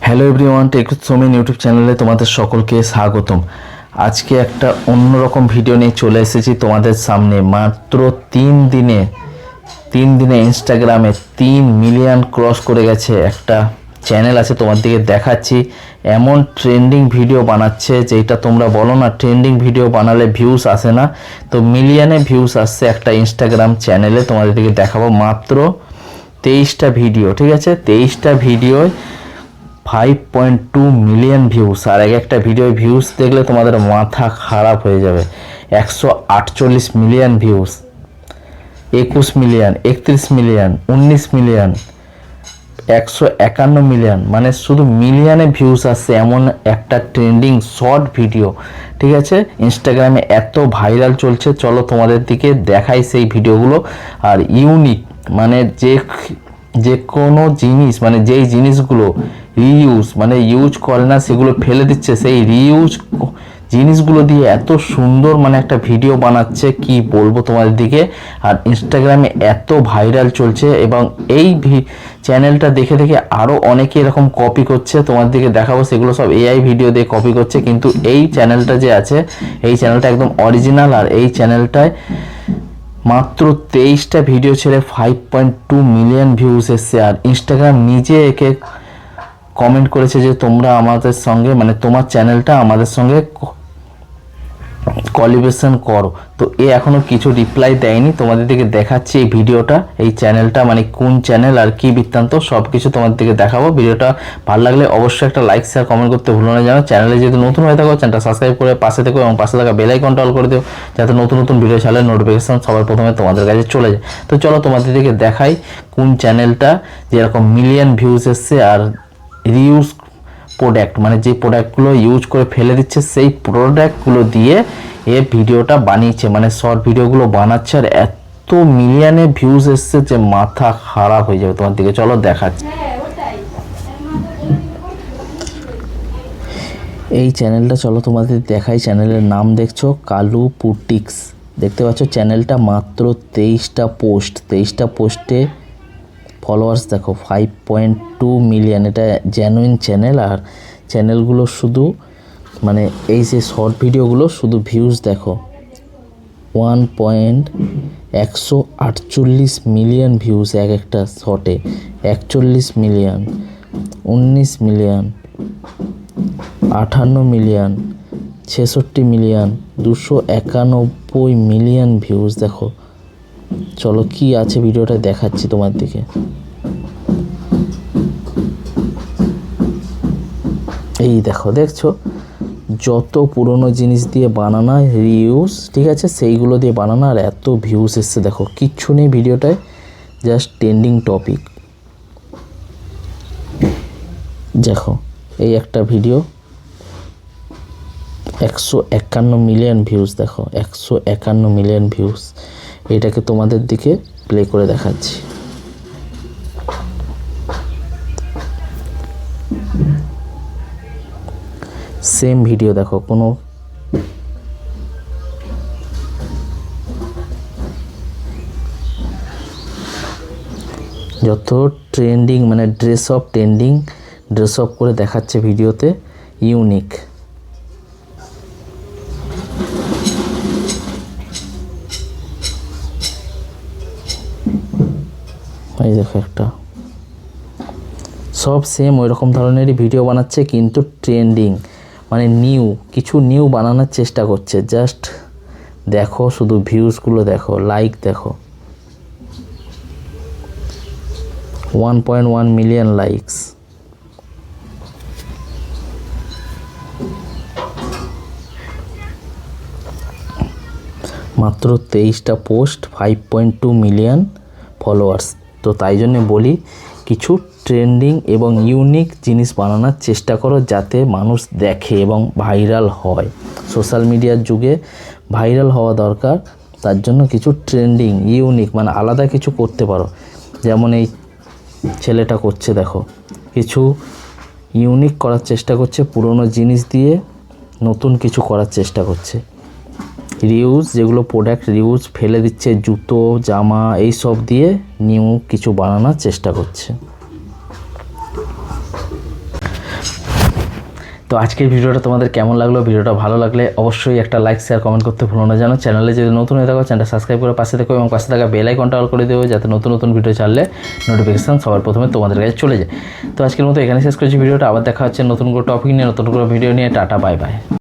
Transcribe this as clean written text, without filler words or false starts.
Hello everyone, টেকসোমেন YouTube চ্যানেলে তোমাদের সকলকে স্বাগতম। আজকে একটা অন্যরকম ভিডিও নিয়ে চলে এসেছি তোমাদের সামনে। মাত্র 3 দিনে ইনস্টাগ্রামে 3 মিলিয়ন ক্রস করে গেছে একটা চ্যানেল আছে, তোমার দিকে দেখাচ্ছি। এমন ট্রেন্ডিং ভিডিও বানাচ্ছে যেটা তোমরা বলো না ট্রেন্ডিং ভিডিও বানালে ভিউজ আসে না, তো মিলিয়নে ভিউজ আসছে একটা ইনস্টাগ্রাম চ্যানেলে। তোমাদের দিকে দেখাবো মাত্র 23টা ভিডিও, ঠিক আছে? 23টা ভিডিও 5.2 মিলিয়ন ভিউজ। আর একটা ভিডিও ভিউজ দেখলে তোমাদের মাথা খারাপ হয়ে যাবে। 148 million views, 21 million, 31 million, 19 million, 151 million, মানে শুধু মিলিয়নে ভিউজ আসছে এমন একটা ট্রেন্ডিং শর্ট ভিডিও, ঠিক আছে? ইনস্টাগ্রামে এত ভাইরাল চলছে। চলো তোমাদের দিকে দেখাই সেই ভিডিওগুলো। আর ইউনিক মানে যে কোনো জিনিস, মানে যেই জিনিসগুলো রিইউজ মানে ইউজ করে না সেগুলো ফেলে দিচ্ছে, সেই রিইউজ জিনিসগুলো দিয়ে এত সুন্দর মানে একটা ভিডিও বানাচ্ছে, কি বলবো তোমাদের দিকে। আর ইনস্টাগ্রামে এত ভাইরাল চলছে এবং এই চ্যানেলটা দেখে দেখে আরও অনেকে এরকম কপি করছে। তোমার দিকে দেখাবো সেগুলো সব এআই ভিডিও দিয়ে কপি করছে, কিন্তু এই চ্যানেলটা যে আছে এই চ্যানেলটা একদম অরিজিনাল। আর এই চ্যানেলটায় মাত্র 23টা ভিডিও ছেড়ে 5.2 মিলিয়ন ভিউজ এসছে। আর ইনস্টাগ্রাম নিজে একে কমেন্ট করেছে যে তোমরা আমাদের সঙ্গে মানে তোমার চ্যানেলটা আমাদের সঙ্গে কোলাবোরেশন করো। তো এ এখনো কিছু রিপ্লাই দেয়নি। তোমাদের দিকে দেখাচ্ছি এই ভিডিওটা, এই চ্যানেলটা মানে কোন চ্যানেল আর কি বৃত্তান্ত সব কিছু তোমাদের দিকে দেখাবো। ভিডিওটা ভালো লাগলে অবশ্যই একটা লাইক শেয়ার কমেন্ট করতে ভুলো না। জানো চ্যানেলে যদি নতুন হয়ে থাকো চ্যানেলটা সাবস্ক্রাইব করে পাশে থেকো এবং পাশে থাকা বেল আইকনটা অল করে দিও, যাতে নতুন নতুন ভিডিও ছাড়লে নোটিফিকেশন সবার প্রথমে তোমাদের কাছে চলে যায়। তো চলো তোমাদের দিকে দেখাই কোন চ্যানেলটা যেরকম মিলিয়ন ভিউজ এসছে আর রিউজ প্রোডাক্ট মানে যে প্রোডাক্টগুলো ইউজ করে ফেলে দিচ্ছে সেই প্রোডাক্টগুলো দিয়ে এ ভিডিওটা বানিয়েছে, মানে শর্ট ভিডিওগুলো বানাচ্ছে। আর এত মিলিয়নে ভিউজ এসছে যে মাথা খারাপ হয়ে যাবে তোমার দিকে। চলো দেখাচ্ছি এই চ্যানেলটা, চলো তোমাদের দেখাই। চ্যানেলের নাম দেখছো কালু পুটিক্স, দেখতে পাচ্ছ চ্যানেলটা মাত্র 23টা পোস্টে ফলোয়ার্স দেখো 5.2 মিলিয়ন। এটা জেনুইন চ্যানেল। আর চ্যানেলগুলো শুধু মানে এই যে শর্ট ভিডিওগুলো শুধু ভিউজ দেখো 1.148 মিলিয়ন ভিউজ একটা শর্টে, 41 million, 19 million, 58 million, 66 million, 291 million views দেখো। চলো কি আছে ভিডিওটা দেখাচ্ছি তোমার দিকে। এই দেখো, দেখছো যত পুরনো জিনিস দিয়ে বানানো রিউজ, ঠিক আছে, সেইগুলো দিয়ে বানানো। আর এত ভিউজ এসছে দেখো, কিচ্ছু নেই ভিডিওটায়, জাস্ট ট্রেন্ডিং টপিক। দেখো এই একটা ভিডিও 151 মিলিয়ন ভিউজ দেখো, 151 মিলিয়ন ভিউজ। এটাকে তোমাদের দিকে প্লে করে দেখাচ্ছি। সেম ভিডিও দেখো, কোনো যত ট্রেন্ডিং মানে ড্রেস অফ করে দেখাচ্ছে ভিডিওতে, ইউনিক। এই দেখো একটা সব সেম ওই রকম ধরনেরই ভিডিও বানাচ্ছে, কিন্তু ট্রেন্ডিং মানে কিছু নিউ বানানোর চেষ্টা করছে। জাস্ট দেখো শুধু ভিউজগুলো দেখো, লাইক দেখো 1.1 মিলিয়ন লাইকস। মাত্র 23টা পোস্ট, 5.2 মিলিয়ন ফলোয়ার্স। তো তাই জন্য বলি কিছু ট্রেন্ডিং এবং ইউনিক জিনিস বানানোর চেষ্টা করো, যাতে মানুষ দেখে এবং ভাইরাল হয়। সোশ্যাল মিডিয়ার যুগে ভাইরাল হওয়া দরকার, তার জন্য কিছু ট্রেন্ডিং ইউনিক মানে আলাদা কিছু করতে পারো। যেমন এই ছেলেটা করছে দেখো, কিছু ইউনিক করার চেষ্টা করছে, পুরনো জিনিস দিয়ে নতুন কিছু করার চেষ্টা করছে। রিউজ যেগুলো প্রোডাক্ট রিউজ ফেলে দিচ্ছে, জুতো জামা এই সব দিয়ে নিউ কিছু বানানোর চেষ্টা করছে। তো আজকের ভিডিওটা তোমাদের কেমন লাগলো, ভিডিওটা ভালো লাগলে অবশ্যই একটা লাইক শেয়ার কমেন্ট করতে ভুলো না। জানো চ্যানেলে যদি নতুন হয়ে থাকো চ্যানেলটা সাবস্ক্রাইব করে পাশে থেকো এবং পাশে থাকা বেল আইকনটা অল করে দেবো, যাতে নতুন নতুন ভিডিও ছাড়লে নোটিফিকেশান সবার প্রথমে তোমাদের কাছে চলে যায়। তো আজকের মতো এখানে শেষ করছি ভিডিওটা, আবার দেখা হচ্ছে নতুন করে টপিক নিয়ে, নতুন করে ভিডিও নিয়ে। Tata, bye bye.